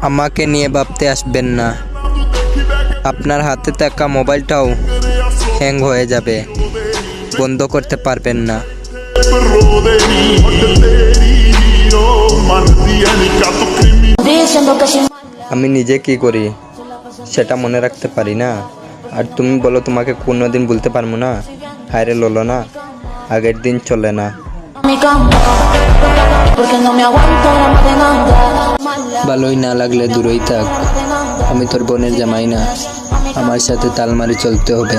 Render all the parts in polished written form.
আমাকে নিয়ে ভাবতে আসবেন না। আপনার হাতে থাকা মোবাইলটাও হ্যাং হয়ে যাবে, বন্ধ করতে পারবেন না। আমি নিজে কি করি সেটা মনে রাখতে পারি না, আর তুমি বলো তোমাকে কোনোদিন ভুলতে পারবো না। হায়রে ললো না, আগের দিন চলে না। ভালোই না লাগলে দূরেই থাক, আমি তোর বোনের জামাই না, আমার সাথে তালমারি চলতে হবে।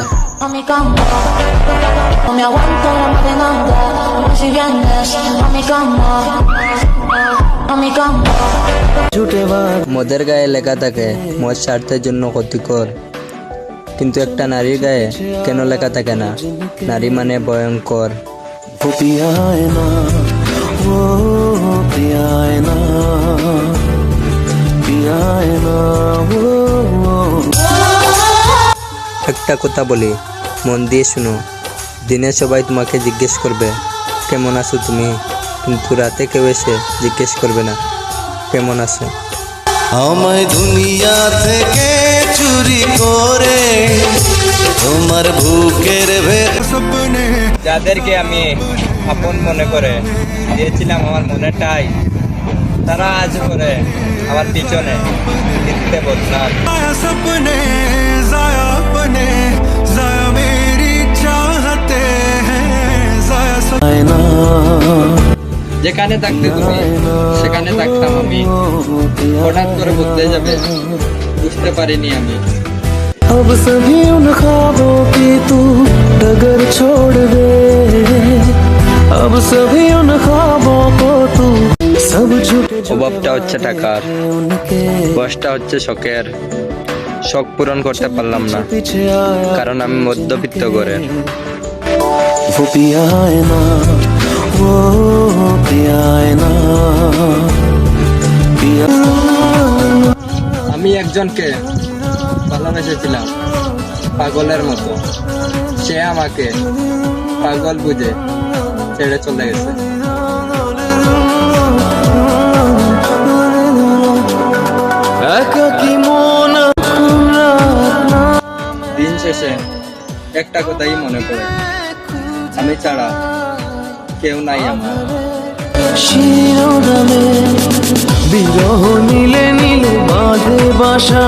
মদের গায়ে লেখা থাকে মদ স্বার্থের জন্য ক্ষতিকর, কিন্তু একটা নারীর গায়ে কেন লেখা থাকে না নারী মানে ভয়ঙ্কর। একটা কথা বলি, মন দিয়ে শুনো। দিনে সবাই তোমাকে জিজ্ঞেস করবে কেমন আছো তুমি, কিন্তু রাতে কেউ এসে জিজ্ঞেস করবে না কেমন আছো। আমায় দুনিয়া থেকে চুরি করে তোমার বুকের ভেতরে যাদেরকে আমি আপন মনে করে দিয়েছিলাম আমার মনেটাই, তারা আজ করে আমার পিছনে মিথ্যে বদনাম। सपने जाया बने जाया मेरी चाहते हैं जाया যেখানে থাকতে তুমি সেখানে থাকতাম আমি, হঠাৎ করে বদলে যাবে বুঝতে পারিনি আমি। अब सभी उन ख्वाबों की तू डगर छोड़ दे, अब सभी उन ख्वाबों को तू सब झूठे অভাবটা হচ্ছে টাকার, বয়সটা হচ্ছে শখের। শখ পূরণ করতে পারলাম না কারণ আমি মধ্যবিত্ত ঘরের। वो पिया है ना वो पिया है ना पिया। আমি একজনকে ভালোবেসেছিলাম পাগলের মতো, সে আমাকে পাগল বুঝে ছেড়ে চলে গেছে। দিন শেষে একটা কথাই মনে পড়ে, আমি ছাড়া কেউ নাই আমার। শিরোনামে বিরহ নীলে নীলে বাঁধে বাসা